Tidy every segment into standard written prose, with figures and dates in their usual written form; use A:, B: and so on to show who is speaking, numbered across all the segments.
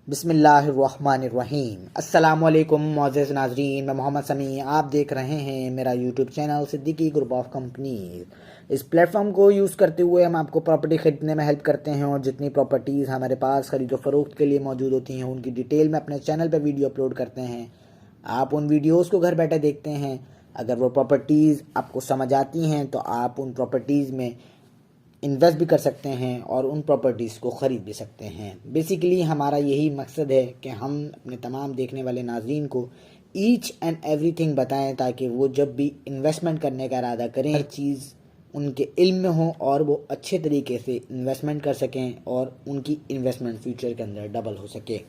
A: बिस्मिल्लाहिर्रहमानिर्रहीम। अस्सलामुअलैकुम मोअज़्ज़ज़ नाज़रीन, मैं मोहम्मद समी। आप देख रहे हैं मेरा YouTube channel Siddiqui group of companies. इस प्लेटफॉर्म को यूज़ करते हुए हम आपको प्रॉपर्टी ख़रीदने में हेल्प करते हैं और जितनी प्रॉपर्टीज़ हमारे पास ख़रीदो फ़रोख्त के लिए मौजूद होती हैं उनकी डिटेल में अपने चैनल पर वीडियो अपलोड करते हैं। आप उन वीडियोज़ को घर बैठे देखते हैं। अगर वो प्रॉपर्टीज़ आपको समझ आती हैं तो आप उन प्रॉपर्टीज़ में इन्वेस्ट भी कर सकते हैं और उन प्रॉपर्टीज़ को ख़रीद भी सकते हैं। बेसिकली हमारा यही मकसद है कि हम अपने तमाम देखने वाले नाज़रीन को ईच एंड एवरीथिंग बताएं ताकि वो जब भी इन्वेस्टमेंट करने का इरादा करें हर चीज़ उनके इल्म में हो और वो अच्छे तरीके से इन्वेस्टमेंट कर सकें और उनकी इन्वेस्टमेंट फ्यूचर के अंदर डबल हो सके।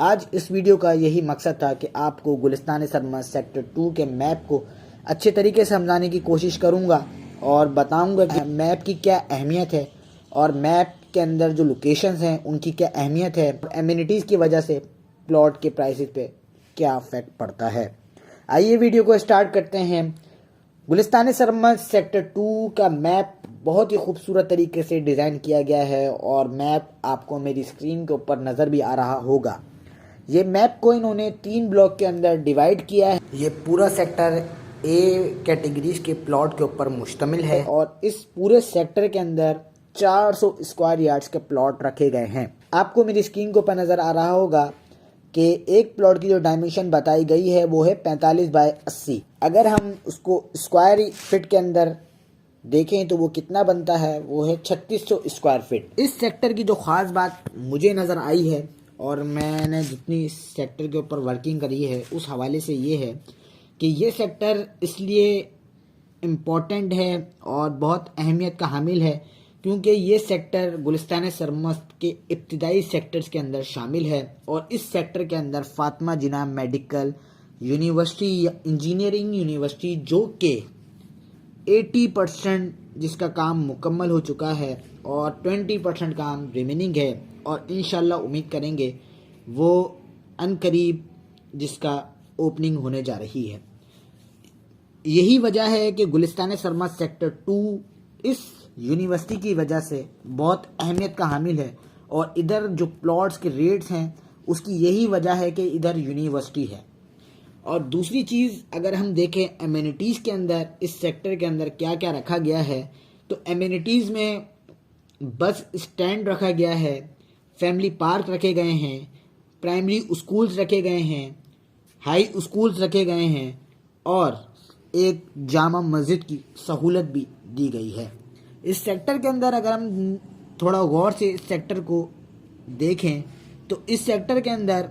A: आज इस वीडियो का यही मकसद था कि आपको गुलिस्तान सरमद सेक्टर 2 के मैप को अच्छे तरीके से समझाने की कोशिश करूँगा और बताऊंगा कि मैप की क्या अहमियत है और मैप के अंदर जो लोकेशंस हैं उनकी क्या अहमियत है, एमिनिटीज़ की वजह से प्लॉट के प्राइसेस पे क्या इफेक्ट पड़ता है। आइए वीडियो को स्टार्ट करते हैं। गुलिस्तान सरमद सेक्टर 2 का मैप बहुत ही खूबसूरत तरीके से डिज़ाइन किया गया है और मैप आपको मेरी स्क्रीन के ऊपर नज़र भी आ रहा होगा। ये मैप को इन्होंने 3 ब्लॉक के अंदर डिवाइड किया है। ये पूरा सेक्टर ए कैटेगरीज के प्लॉट के ऊपर मुश्तमिल है और इस पूरे सेक्टर के अंदर 400 स्क्वायर यार्ड्स के प्लॉट रखे गए हैं। आपको मेरी स्क्रीन के ऊपर नज़र आ रहा होगा कि एक प्लॉट की जो डायमेंशन बताई गई है वो है 45 बाय 80। अगर हम उसको स्क्वायर फीट के अंदर देखें तो वो कितना बनता है, वो है 3600 स्क्वायर फीट। इस सेक्टर की जो ख़ास बात मुझे नज़र आई है और मैंने जितनी इस सेक्टर के ऊपर वर्किंग करी है उस हवाले से ये है कि ये सेक्टर इसलिए इम्पॉर्टेंट है और बहुत अहमियत का हामिल है क्योंकि ये सेक्टर गुलिस्तान सरमद के इब्तिदाई सेक्टर्स के अंदर शामिल है और इस सेक्टर के अंदर फातिमा जिन्ना मेडिकल यूनिवर्सिटी या इंजीनियरिंग यूनिवर्सिटी जो कि 80% जिसका काम मुकम्मल हो चुका है और 20% काम रिमेनिंग है और इंशाल्लाह उम्मीद करेंगे वो अनकरीब जिसका ओपनिंग होने जा रही है। यही वजह है कि गुलिस्तान सरमद सेक्टर 2 इस यूनिवर्सिटी की वजह से बहुत अहमियत का हामिल है और इधर जो प्लॉट्स के रेट्स हैं उसकी यही वजह है कि इधर यूनिवर्सिटी है। और दूसरी चीज़ अगर हम देखें एमिनिटीज़ के अंदर इस सेक्टर के अंदर क्या क्या रखा गया है तो एमिनिटीज़ में बस स्टैंड रखा गया है, फैमिली पार्क रखे गए हैं, प्राइमरी स्कूल्स रखे गए हैं, हाई स्कूल्स रखे गए हैं और एक जामा मस्जिद की सहूलत भी दी गई है। इस सेक्टर के अंदर अगर हम थोड़ा गौर से इस सेक्टर को देखें तो इस सेक्टर के अंदर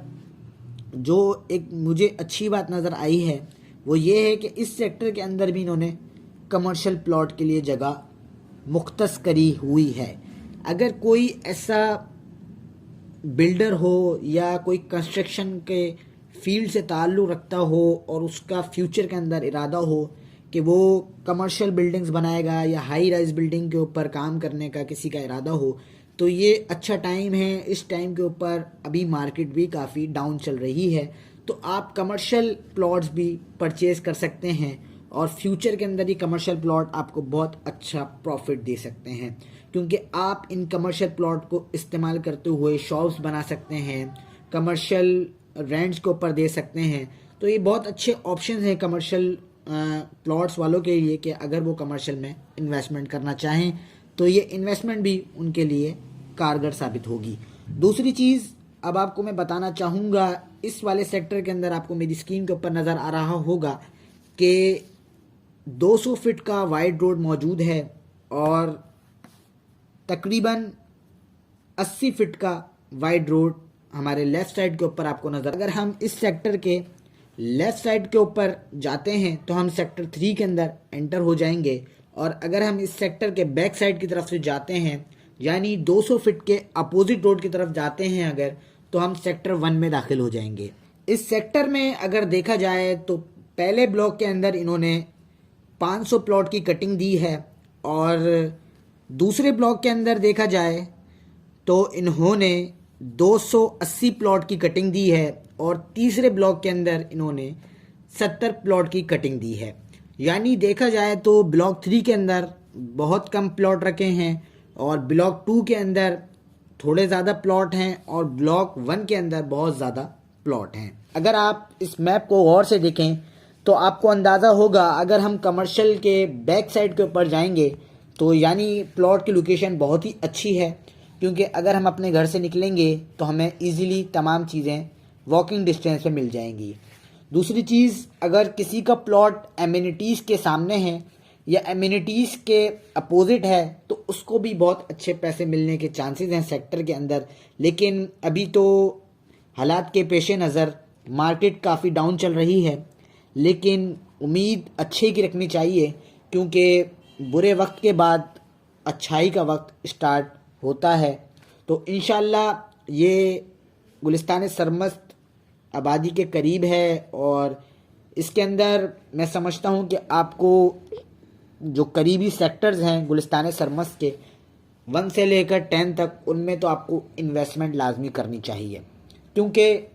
A: जो एक मुझे अच्छी बात नज़र आई है वो ये है कि इस सेक्टर के अंदर भी इन्होंने कमर्शियल प्लॉट के लिए जगह मुख्तस करी हुई है। अगर कोई ऐसा बिल्डर हो या कोई कंस्ट्रक्शन के फील्ड से ताल्लुक़ रखता हो और उसका फ्यूचर के अंदर इरादा हो कि वो कमर्शियल बिल्डिंग्स बनाएगा या हाई राइज बिल्डिंग के ऊपर काम करने का किसी का इरादा हो तो ये अच्छा टाइम है। इस टाइम के ऊपर अभी मार्केट भी काफ़ी डाउन चल रही है तो आप कमर्शियल प्लॉट्स भी परचेज़ कर सकते हैं और फ्यूचर के अंदर ये कमर्शियल प्लॉट आपको बहुत अच्छा प्रॉफिट दे सकते हैं क्योंकि आप इन कमर्शियल प्लॉट को इस्तेमाल करते हुए शॉप्स बना सकते हैं, कमर्शियल रेंट्स के ऊपर दे सकते हैं। तो ये बहुत अच्छे ऑप्शंस हैं कमर्शियल प्लॉट्स वालों के लिए कि अगर वो कमर्शियल में इन्वेस्टमेंट करना चाहें तो ये इन्वेस्टमेंट भी उनके लिए कारगर साबित होगी। दूसरी चीज़ अब आपको मैं बताना चाहूँगा, इस वाले सेक्टर के अंदर आपको मेरी स्क्रीन के ऊपर नज़र आ रहा होगा कि 200 फीट का वाइड रोड मौजूद है और तकरीबन 80 फीट का वाइड रोड हमारे लेफ़्ट साइड के ऊपर आपको नज़र। अगर हम इस सेक्टर के लेफ़्ट साइड के ऊपर जाते हैं तो हम सेक्टर 3 के अंदर एंटर हो जाएंगे और अगर हम इस सेक्टर के बैक साइड की तरफ से जाते हैं यानी 200 फीट के अपोजिट रोड की तरफ जाते हैं अगर तो हम सेक्टर 1 में दाखिल हो जाएंगे। इस सेक्टर में अगर देखा जाए तो पहले ब्लॉक के अंदर इन्होंने 500 प्लॉट की कटिंग दी है और दूसरे ब्लॉक के अंदर देखा जाए तो इन्होंने 280 प्लॉट की कटिंग दी है और तीसरे ब्लॉक के अंदर इन्होंने 70 प्लॉट की कटिंग दी है। यानी देखा जाए तो ब्लॉक 3 के अंदर बहुत कम प्लॉट रखे हैं और ब्लॉक 2 के अंदर थोड़े ज़्यादा प्लॉट हैं और ब्लॉक 1 के अंदर बहुत ज़्यादा प्लॉट हैं। अगर आप इस मैप को गौर से देखें तो आपको अंदाज़ा होगा, अगर हम कमर्शियल के बैक साइड के ऊपर जाएंगे तो यानी प्लॉट की लोकेशन बहुत ही अच्छी है, क्योंकि अगर हम अपने घर से निकलेंगे तो हमें इजीली तमाम चीज़ें वॉकिंग डिस्टेंस पे मिल जाएंगी। दूसरी चीज़, अगर किसी का प्लॉट एमिनिटीज़ के सामने है या एमिनिटीज़ के अपोजिट है तो उसको भी बहुत अच्छे पैसे मिलने के चांसेस हैं सेक्टर के अंदर। लेकिन अभी तो हालात के पेश नज़र मार्केट काफ़ी डाउन चल रही है, लेकिन उम्मीद अच्छे की रखनी चाहिए, क्योंकि बुरे वक्त के बाद अच्छाई का वक्त स्टार्ट होता है। तो इंशाल्लाह ये गुलिस्तान सरमस्त आबादी के करीब है और इसके अंदर मैं समझता हूँ कि आपको जो करीबी सेक्टर्स हैं गुलिस्तान सरमस्त के 1 से लेकर 10 तक, उनमें तो आपको इन्वेस्टमेंट लाजमी करनी चाहिए, क्योंकि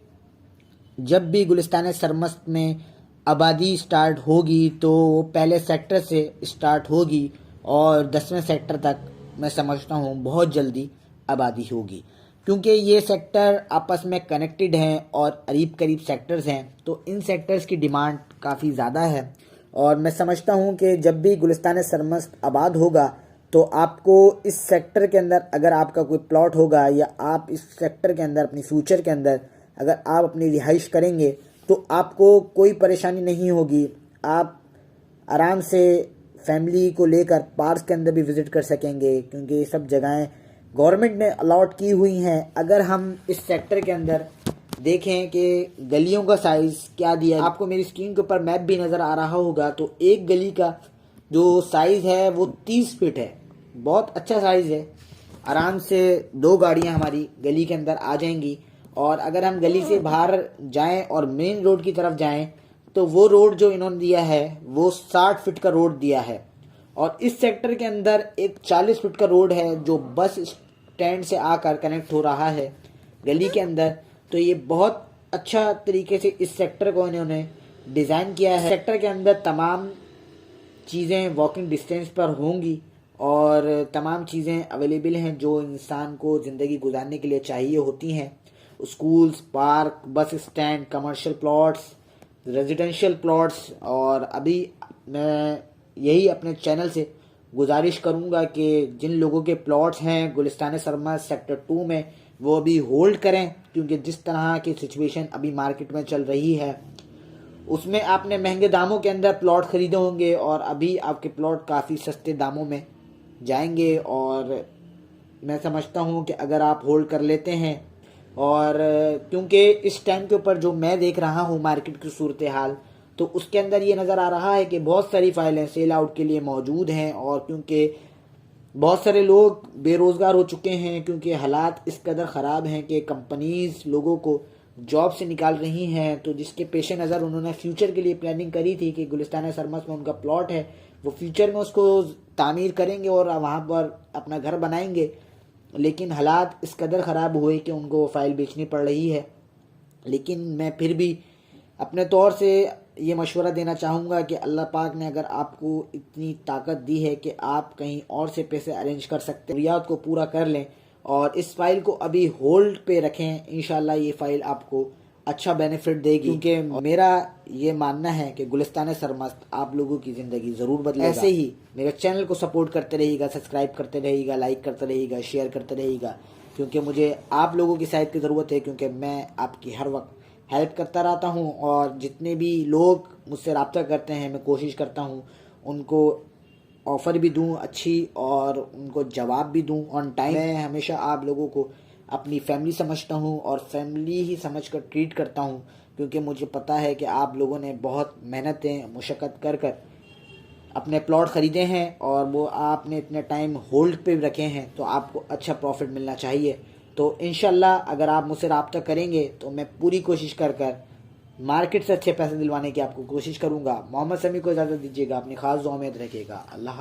A: जब भी गुलिस्तान सरमस्त में आबादी स्टार्ट होगी तो वो पहले सेक्टर से स्टार्ट होगी और 10वें सेक्टर तक मैं समझता हूँ बहुत जल्दी आबादी होगी, क्योंकि ये सेक्टर आपस में कनेक्टेड हैं और करीब करीब सेक्टर्स हैं। तो इन सेक्टर्स की डिमांड काफ़ी ज़्यादा है और मैं समझता हूँ कि जब भी गुलिस्तान सरमस्त आबाद होगा तो आपको इस सेक्टर के अंदर, अगर आपका कोई प्लॉट होगा या आप इस सेक्टर के अंदर अपनी फ्यूचर के अंदर अगर आप अपनी रिहाइश करेंगे तो आपको कोई परेशानी नहीं होगी। आप आराम से फैमिली को लेकर पार्क के अंदर भी विज़िट कर सकेंगे, क्योंकि ये सब जगहें गवर्नमेंट ने अलॉट की हुई हैं। अगर हम इस सेक्टर के अंदर देखें कि गलियों का साइज़ क्या दिया, आपको मेरी स्क्रीन के ऊपर मैप भी नज़र आ रहा होगा, तो एक गली का जो साइज़ है वो 30 फीट है, बहुत अच्छा साइज़ है। आराम से 2 गाड़ियां हमारी गली के अंदर आ जाएंगी। और अगर हम गली से बाहर जाएं और मेन रोड की तरफ जाएं तो वो रोड जो इन्होंने दिया है वो 60 फीट का रोड दिया है और इस सेक्टर के अंदर एक 40 फीट का रोड है जो बस स्टैंड से आकर कनेक्ट हो रहा है गली के अंदर। तो ये बहुत अच्छा तरीके से इस सेक्टर को इन्होंने डिज़ाइन किया है। सेक्टर के अंदर तमाम चीज़ें वॉकिंग डिस्टेंस पर होंगी और तमाम चीज़ें अवेलेबल हैं जो इंसान को ज़िंदगी गुजारने के लिए चाहिए होती हैं। Schools, park, bus stand, commercial plots, residential plots. और अभी मैं यही अपने चैनल से गुजारिश करूंगा कि जिन लोगों के प्लॉट्स हैं गुलिस्तान सरमस्त सेक्टर 2 में वो अभी होल्ड करें, क्योंकि जिस तरह की सिचुएशन अभी मार्केट में चल रही है उसमें आपने महंगे दामों के अंदर प्लॉट खरीदे होंगे और अभी आपके प्लॉट काफ़ी सस्ते दामों में जाएंगे। और मैं समझता हूं कि अगर आप होल्ड कर लेते हैं, और क्योंकि इस टाइम के ऊपर जो मैं देख रहा हूं मार्केट की सूरत हाल, तो उसके अंदर ये नज़र आ रहा है कि बहुत सारी फाइलें सेल आउट के लिए मौजूद हैं। और क्योंकि बहुत सारे लोग बेरोज़गार हो चुके हैं, क्योंकि हालात इस कदर ख़राब हैं कि कंपनीज़ लोगों को जॉब से निकाल रही हैं, तो जिसके पेश नज़र उन्होंने फ्यूचर के लिए प्लानिंग करी थी कि गुलिस्तान सरमस्त में उनका प्लॉट है, वो फ्यूचर में उसको तामीर करेंगे और वहाँ पर अपना घर बनाएंगे। लेकिन हालात इस कदर ख़राब हुए कि उनको फ़ाइल बेचनी पड़ रही है। लेकिन मैं फिर भी अपने तौर से ये मशवरा देना चाहूँगा कि अल्लाह पाक ने अगर आपको इतनी ताकत दी है कि आप कहीं और से पैसे अरेंज कर सकते हैं, ज़रूरियात को पूरा कर लें और इस फाइल को अभी होल्ड पे रखें। इंशाल्लाह ये फ़ाइल आपको अच्छा बेनिफिट देगी, क्योंकि मेरा ये मानना है कि गुलिस्तान सरमस्त आप लोगों की ज़िंदगी ज़रूर बदलेगा। ऐसे ही मेरे चैनल को सपोर्ट करते रहिएगा, सब्सक्राइब करते रहिएगा, लाइक करते रहिएगा, शेयर करते रहिएगा, क्योंकि मुझे आप लोगों की सहायता की ज़रूरत है, क्योंकि मैं आपकी हर वक्त हेल्प करता रहता हूँ। और जितने भी लोग मुझसे रब्ता करते हैं मैं कोशिश करता हूँ उनको ऑफ़र भी दूँ अच्छी और उनको जवाब भी दूँ ऑन टाइम। मैं हमेशा आप लोगों को अपनी फैमिली समझता हूँ और फैमिली ही समझकर ट्रीट करता हूँ, क्योंकि मुझे पता है कि आप लोगों ने बहुत मेहनतें मुशक्क़त कर कर अपने प्लॉट ख़रीदे हैं और वो आपने इतने टाइम होल्ड पे रखे हैं, तो आपको अच्छा प्रॉफिट मिलना चाहिए। तो इंशाल्लाह अगर आप मुझसे रब्ता करेंगे तो मैं पूरी कोशिश कर मार्केट से अच्छे पैसे दिलवाने की आपको कोशिश करूँगा। मोहम्मद समी को इजाज़त दीजिएगा, अपनी ख़ास दुआ में रखिएगा। अल्लाह।